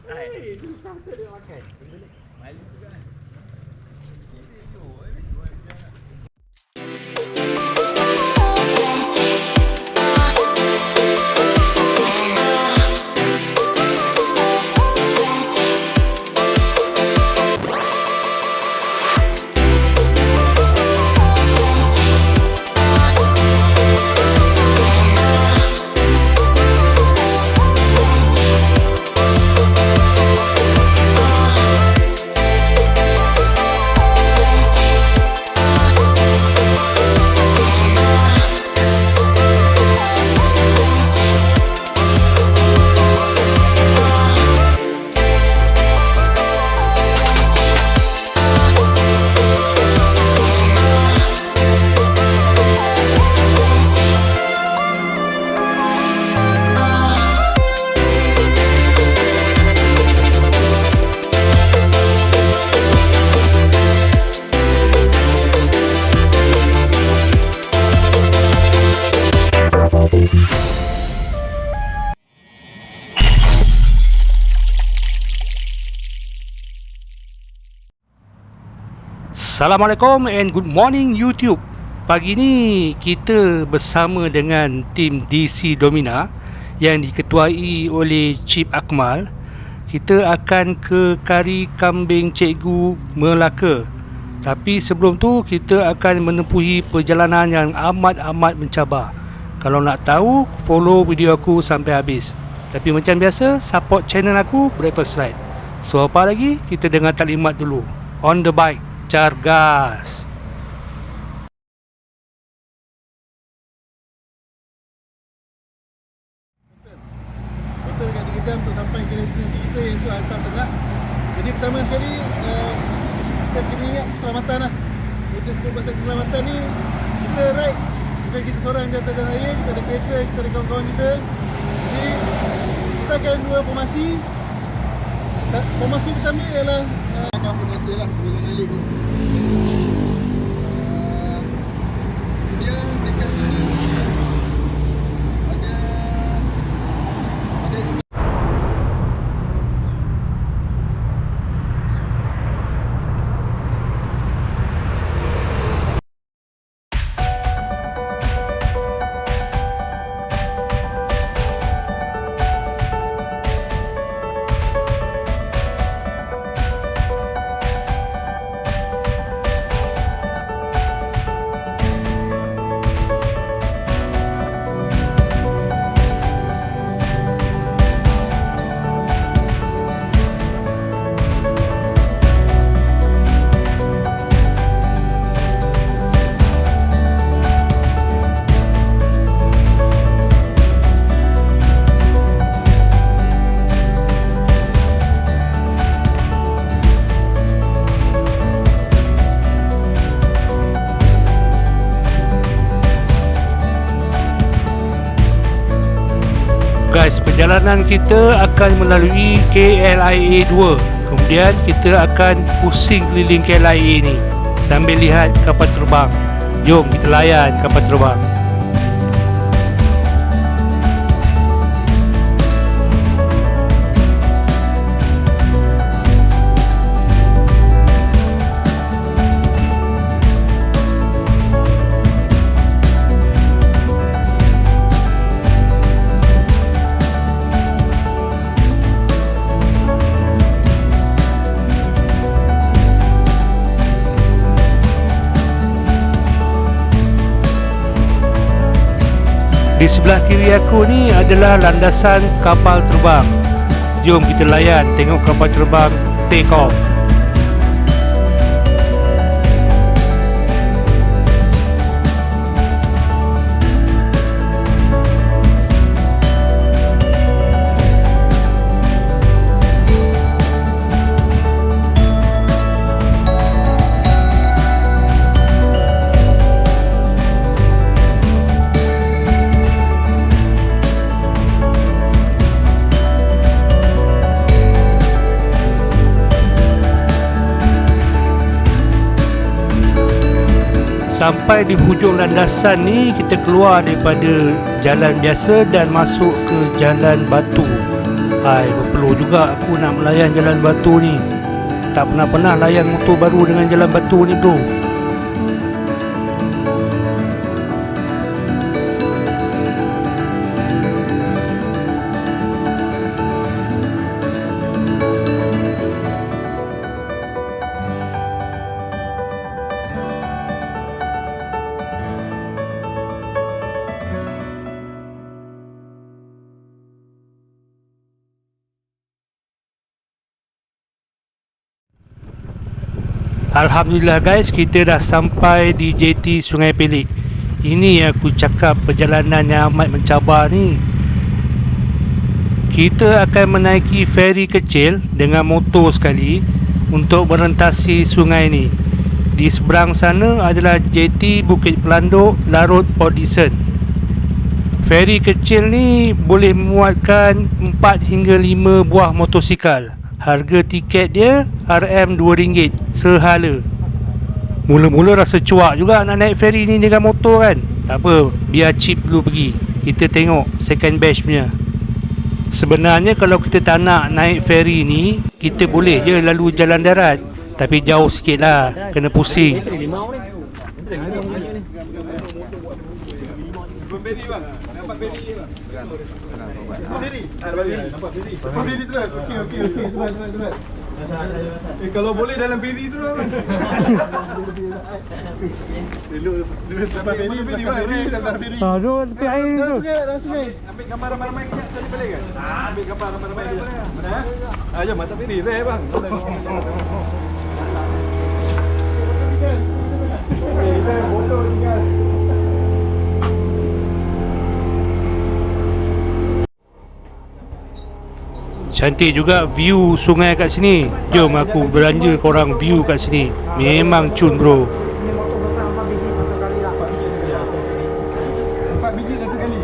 Itu kata dia pakai. Malu juga. Assalamualaikum and good morning YouTube. Pagi ni kita bersama dengan tim DC Domina yang diketuai oleh Cip Akmal. Kita akan ke kari kambing Cikgu Melaka. Tapi sebelum tu kita akan menempuhi perjalanan yang amat mencabar. Kalau nak tahu, follow video aku sampai habis. Tapi macam biasa, support channel aku Breakfast Ride. So apa lagi, kita dengar taklimat dulu. On the bike, Cargas. Betul dekat 3 jam untuk sampai ke destinasi kita, iaitu Ansar Tengah. Jadi pertama sekali kita kena ingat keselamatan lah. Bila sebut pasal keselamatan ni, kita ride bukan kita seorang di atas jalan raya, kita ada kereta, kita ada kawan-kawan kita. Jadi kita akan dua formasi. Formasi kita ambil ialah akan pun rasa lah bila kali pun. Kemudian dekat sini ada Guys, perjalanan kita akan melalui KLIA 2. Kemudian kita akan pusing keliling KLIA ni sambil lihat kapal terbang. Jom kita layan kapal terbang. Di sebelah kiri aku ni adalah landasan kapal terbang. Jom kita layan, tengok kapal terbang take off. Sampai di hujung landasan ni, kita keluar daripada jalan biasa dan masuk ke jalan batu. Hai, berpeluh juga aku nak melayan jalan batu ni. Tak pernah layan motor baru dengan jalan batu ni bro. Alhamdulillah guys, kita dah sampai di JT Sungai Pelik. Ini yang aku cakap perjalanan yang amat mencabar ni. Kita akan menaiki feri kecil dengan motor sekali untuk merentasi sungai ni. Di seberang sana adalah JT Bukit Pelanduk, Larut, Port Dickson. Feri kecil ni boleh memuatkan 4 hingga 5 buah motosikal. Harga tiket dia RM2 sehala. Mula-mula rasa cuak juga nak naik feri ni dengan motor kan. Tak apa, biar cheap dulu pergi. Kita tengok second batch punya. Sebenarnya kalau kita tak nak naik feri ni, kita boleh je lalu jalan darat. Tapi jauh sikit lah, kena pusing. Feri terus. Okey. Terus. Kalau boleh dalam feri tu lah. Dulu dapat feri. Aduh, tepi air tu. Dalam sungai. Ambil gambar ramai-ramai kejap tadi boleh kan? Ambil gambar ramai-ramai kejap. Mana? Jom mata feri rare bang. Bodoh tinggal. Cantik juga view sungai kat sini. Jom aku belanja korang view kat sini. Memang cun bro. 4 biji satu kali.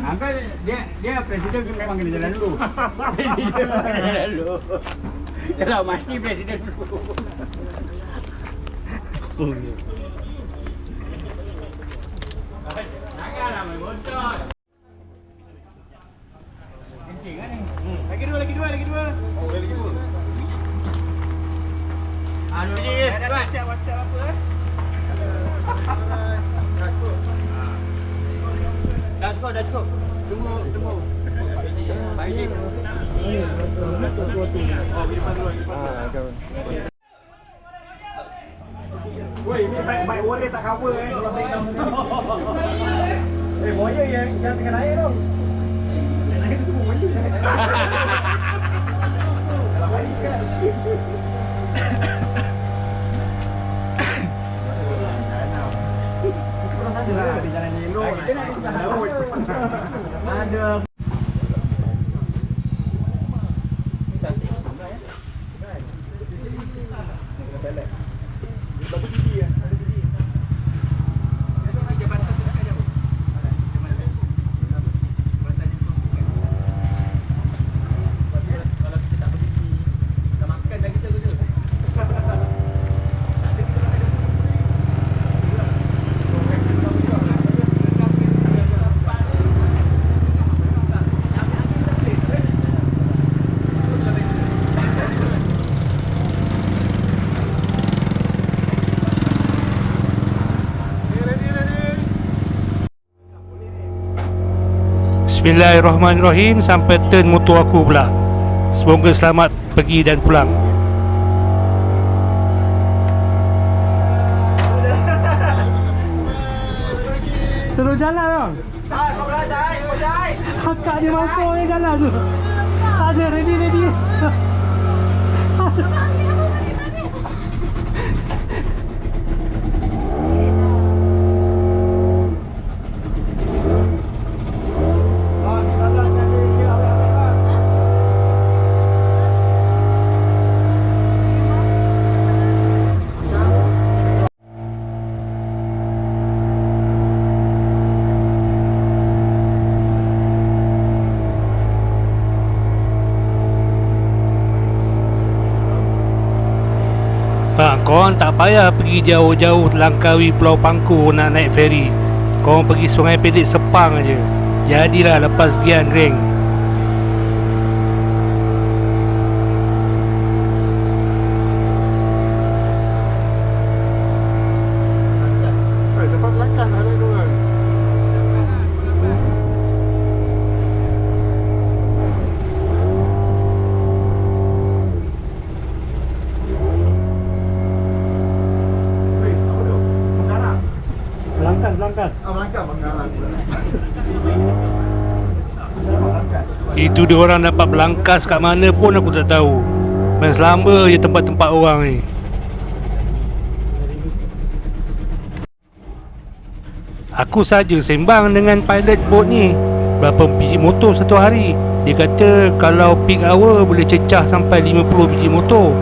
Angkat dia presiden memang kena jalan dulu. Presiden memang kena jalan dulu. Kalau mati presiden dulu. Janganlah main motor. Kencing kan ni? Lagi dua. Oh, lagi dua. Anu ni. Ada WhatsApp apa eh? Dah cukup. Tunggu. Baik. Oh, pergi depan dulu. Woi, ni baik wallet tak cover boya yang tengah naik tu. Naik semua benda. Kalau baik kan. Adalah di jalan Yelo. Kita nak pergi jalan laut. Ada. Bismillahirrahmanirrahim. Sampai turn motor aku pula. Semoga selamat pergi dan pulang. Terus jalan bang. Kau belajar. Kakak dia masuk ni jalan tu. Ada ready. korang tak payah pergi jauh-jauh langkawi Pulau Pangkur nak naik feri. Korang pergi Sungai Pelik Sepang aja. Jadilah lepas Gian Ring. Dapat langkah ada korang. Belangkas. Langkah Bangkalan. Itu dia orang dapat belangkas kat mana pun aku tak tahu. Main selamba je tempat-tempat orang ni. Aku saja sembang dengan pilot boat ni. Berapa biji motor satu hari? Dia kata kalau peak hour boleh cecah sampai 50 biji motor.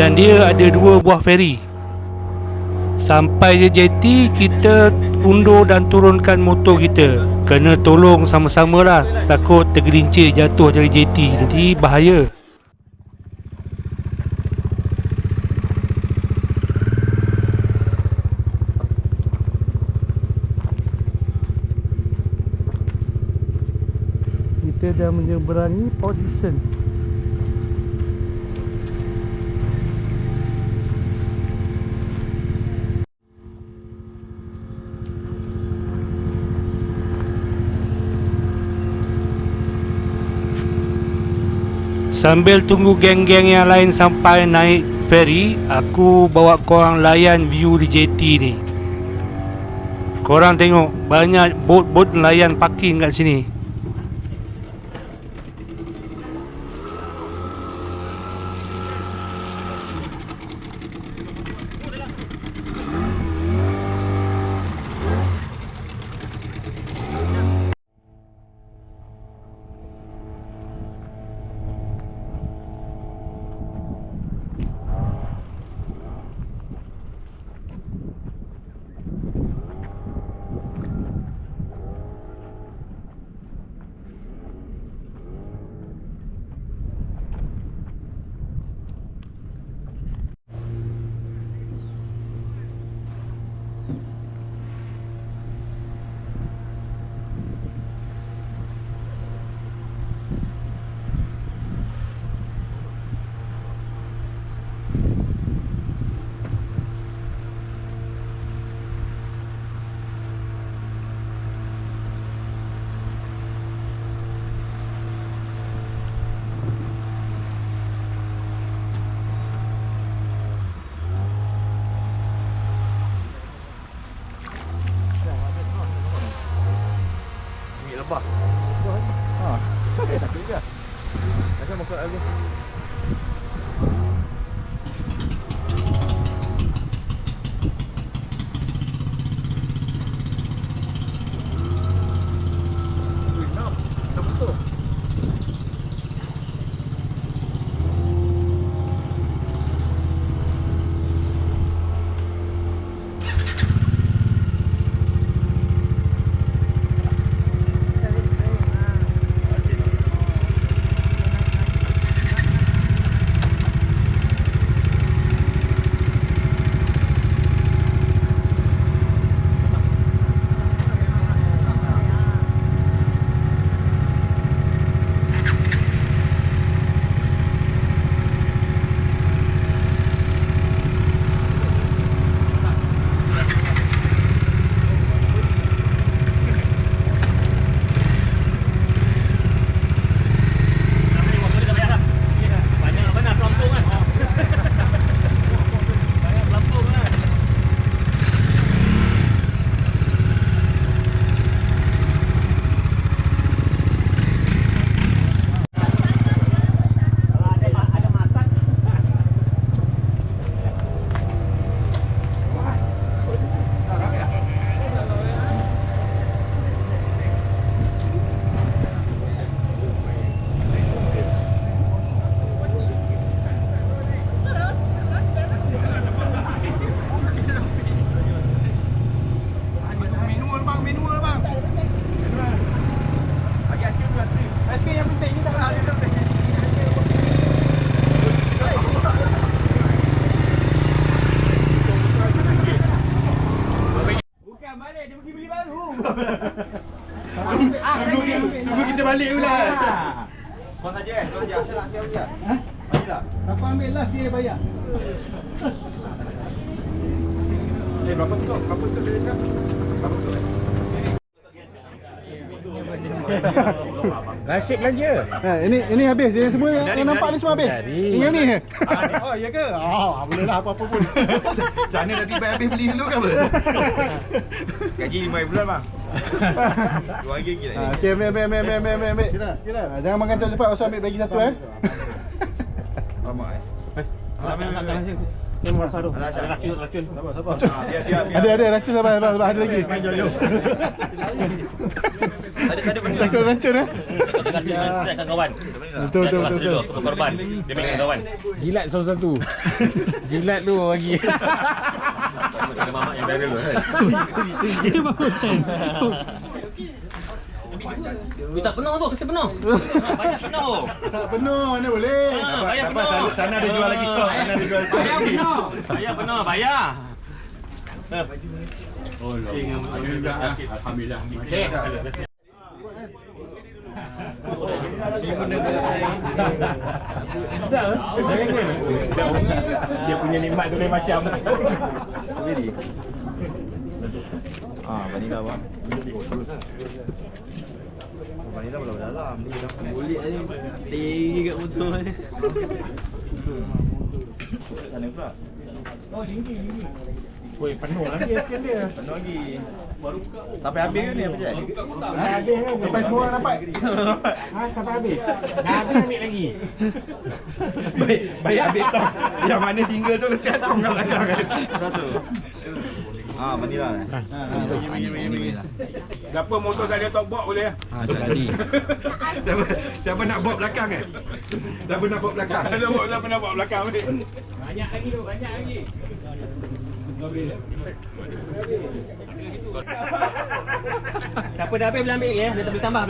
Dan dia ada 2 buah feri. Sampai je jeti, kita undur dan turunkan motor kita. Kena tolong sama-sama lah. Takut tergelincir jatuh dari jeti. Nanti bahaya. Kita dah menyeberangi Port Dickson. Sambil tunggu geng-geng yang lain sampai naik feri, aku bawa korang layan view di jeti ni. Korang tengok banyak bot-bot nelayan parking kat sini. Lebah. Tak juga. Macam masuk lagi. balik, dia pergi beli baru. Tunggu kita balik pula. Kau saja kau saja. Asal nak siapa dia? Bagilah. Apa ambil lah dia bayar. Berapa tu? Berapa tu dia cakap? Berapa tu? Nasib belanja. Ini habis. Yang semua yang nampak ni semua habis. Tinggal ni. Oh, ya ke? Boleh lah apa-apa pun. Sana dah tiba habis beli dulu ke apa? Gaji 5 bulan bang. 2 hari lagi nak. Okey, ambil. Kira. Jangan makan cepat-cepat, usah ambil lagi satu Lama Ada Ada racun sabar ada lagi. Ada Takut racun kawan. Betul. Korban. Dia main kawan. Jilat satu-satu. Jilat tu lagi. Ada mamak yang dah dulu. Dia bangun time. Tak penuh tu, kasi penuh. Banyak penuh. Tak penuh mana boleh. Bayar penuh. Sana ada jual lagi stok. Sana ada jual stok lagi. Bayar penuh, bayar. Alhamdulillah. Dia punya nikmat tu lain macam. Jadi. Vanilla bang. Vanilla belah dalam. Ni dah Boleh ni. Tinggi kat motor ni. sana pula. Woi, penuh lagi sekian dia. Penuh lagi. Sampai habis ke ni apa je? Habis kan? Sampai semua orang dapat. Sampai habis. Dah habis ambil lagi. Baik habis tong. Yang mana single tu lekat tong kat belakang kan. Satu. Vanilla. Bagi. Siapa motor tak ada top box boleh? Jadi. Siapa nak bawa belakang Siapa nak bawa belakang? Siapa nak bawa belakang ni? Banyak lagi tu, banyak lagi. Siapa dah habis boleh ambil ya. Boleh tambah.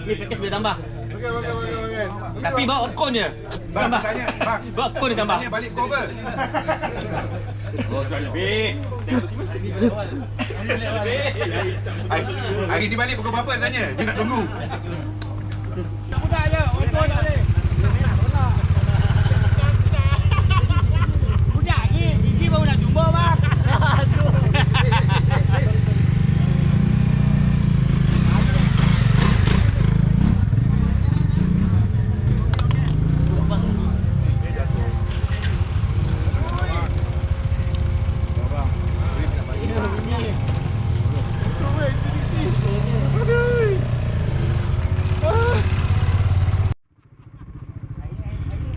Ni package boleh tambah. Okey. Tapi bawa akun je. Bang, Tambah. tanya, bang. Bawa akun dia tambah. Tanya balik kau apa? Oh, soal lebih. Hari ni balik pukul berapa tanya? Dia nak tunggu. Budak je, motor tak boleh. Budak ni, gigi baru nak jumpa bang.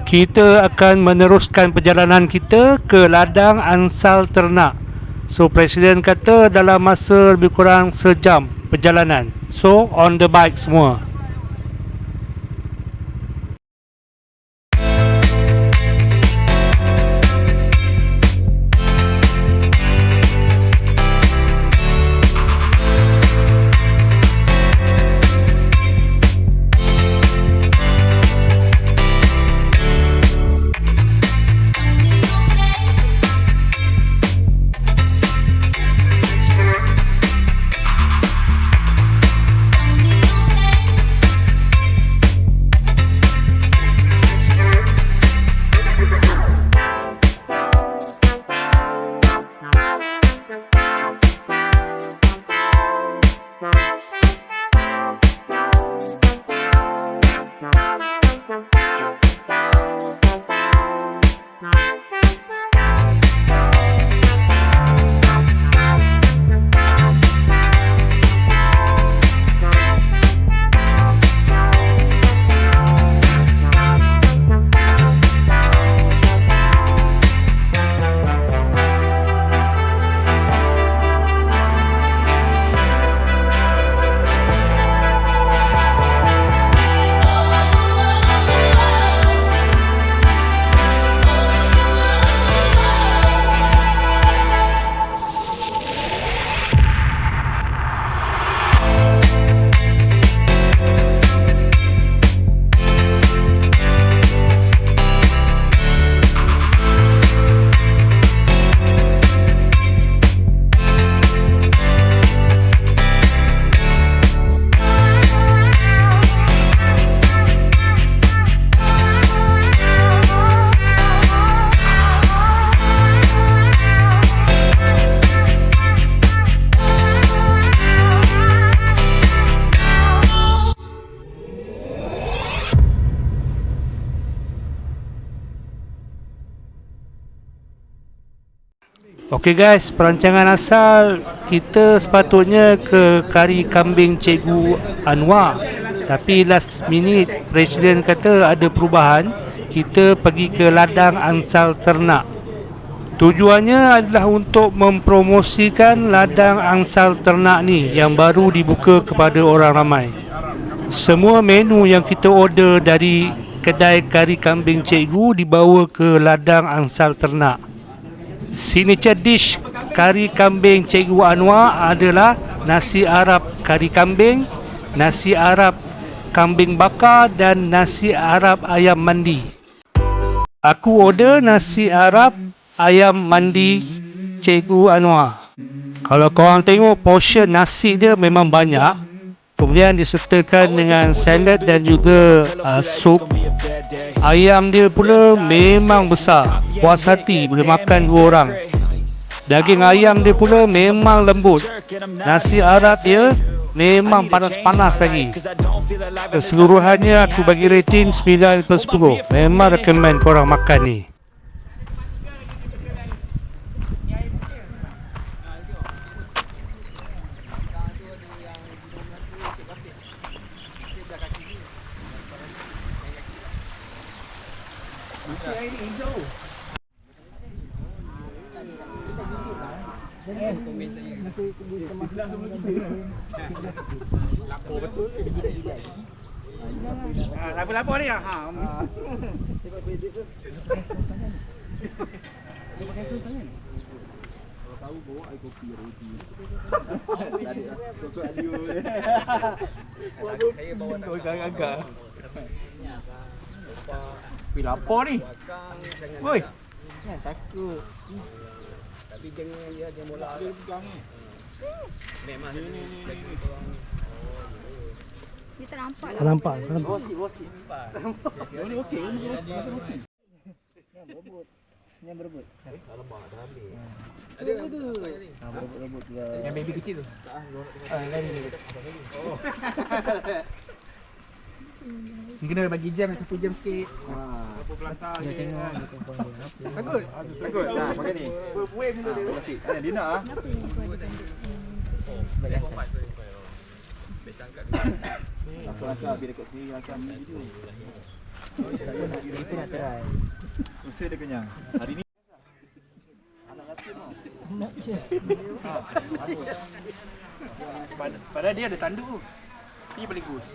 Kita akan meneruskan perjalanan kita ke ladang Ansal Ternak. So Presiden kata dalam masa lebih kurang sejam perjalanan. So on the bike semua. Okey guys, perancangan asal kita sepatutnya ke kari kambing Cikgu Anwar. Tapi last minute Presiden kata ada perubahan, kita pergi ke ladang angsal ternak. Tujuannya adalah untuk mempromosikan ladang angsal ternak ni yang baru dibuka kepada orang ramai. Semua menu yang kita order dari kedai kari kambing Cikgu dibawa ke ladang angsal ternak. Signature dish kari kambing Cikgu Anwar adalah nasi Arab kari kambing, nasi Arab kambing bakar dan nasi Arab ayam mandi. Aku order nasi Arab ayam mandi Cikgu Anwar. Kalau korang tengok portion nasi dia memang banyak. Kemudian disertakan dengan salad dan juga sup. Ayam dia pula memang besar, puas hati boleh makan 2 orang. Daging ayam dia pula memang lembut. Nasi Arab dia memang panas-panas lagi. Keseluruhannya aku bagi rating 9/10. Memang recommend korang makan ni. Lapor ni ha. Lapor ni. Woi. Takut. Tapi jangan dia mula dia pegang ni. Memang ni. Dia tak nampak lah. Tak nampak. Bos sikit. Ini okey. Yang berebut. Alamak, dah habis. Ada. Berebut juga. Yang baby kecil tu. Lari ni. Oh. Kena bagi jam 1 jam sikit. Apa pelantar dia tengok dia. Takut. Dah, pakai ni. Buih benda dia. Ada Dina ah. Aku rasa habis dekat sini akan video. Kita nak try. Usai dia kenyang. Hari ni anak yatim tau. Padahal dia ada tanduk tu. Ni paling kus.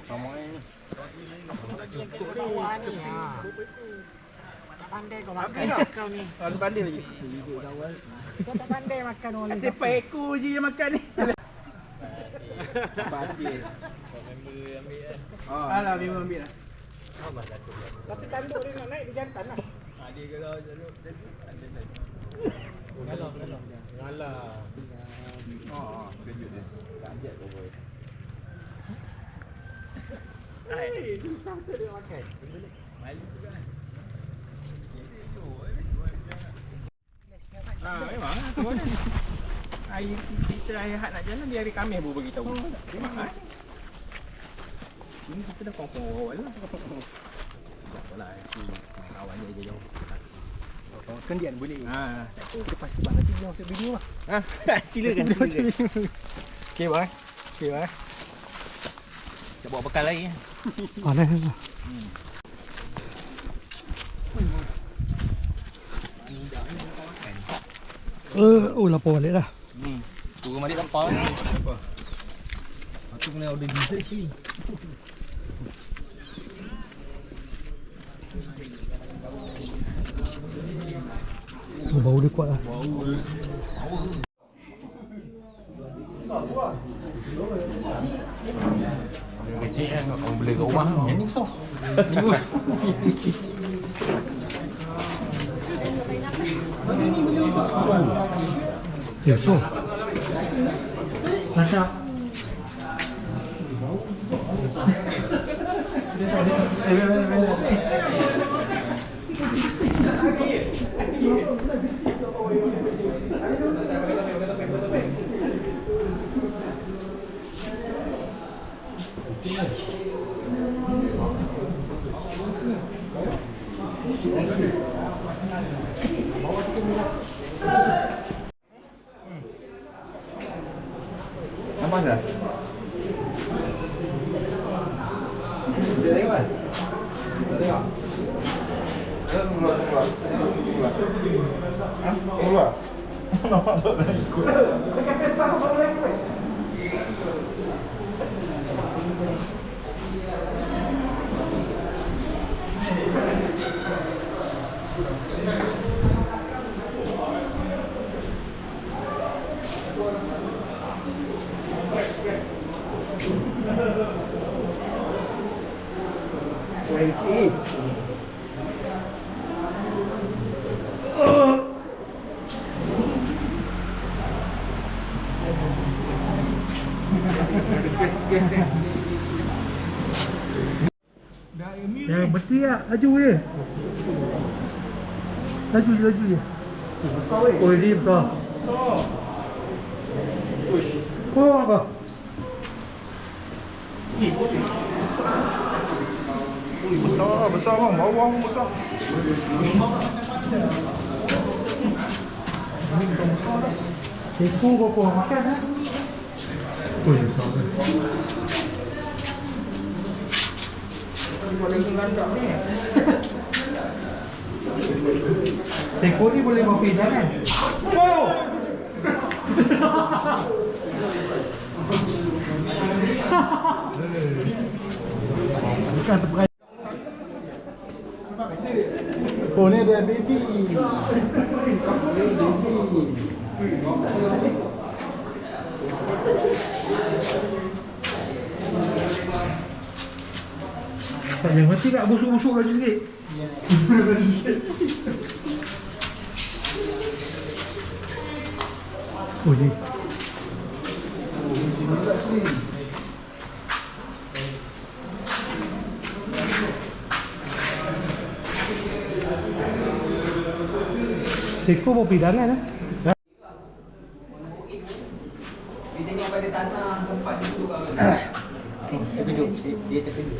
Ramai ni. Pandai kau makan kau ni. Paling pandai lagi. Kau tak pandai makan orang ni. Asyik ekor je yang makan ni. Pakcik. Alah, memang ambil lah. Tapi tanduk dia nak naik dia jantan lah. Dia kalau jalur Ngalah. Kejut dia. Tak ajak kau boy. Memang tu kan. Air kita air had nak jalan dia hari Khamis baru bagi tahu. Memang ini kita dah confirm awal lah. Apalah kawan dia jauh. Kendian boleh. Kita pasti bang nanti dia masuk video lah. Silakan. Okey bang. Saya bawa bekal lagi. Panas. Lapor balik dah. Turun balik tanpa ni. Aku kena order dessert sekali. Bau dia kuat lah. Kecil kan kau boleh kat rumah. Yang ni besar. So. Nasha. pandai. Dia tengok kan? Tengok. Keluar. Hah? Keluar. Nampak tak ikut. Ya, berhenti lah. Laju je. Laju je. Oh, ini besar. Oh, apa? Besar bang, bawang besar. Seko berapa makan ha? Oh, besar kan. Seko ni boleh bawa pizza kan? Oh! Bukan terperanjat. Oh, ni ada baby. Tak jangan mati tak busuk-busuk laju sikit. Oh, ni. Seko mau pidangan lah. Dia tengok pada tanah tempat itu kawan. Saya duduk, dia terkejut.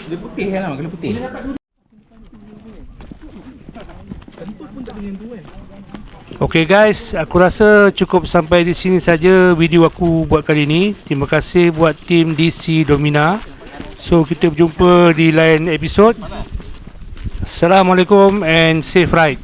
Dia putih kan, kena putih. Okay guys, aku rasa cukup sampai di sini saja video aku buat kali ini. Terima kasih buat tim DC Domina. So kita berjumpa di lain episod. Assalamualaikum and safe ride.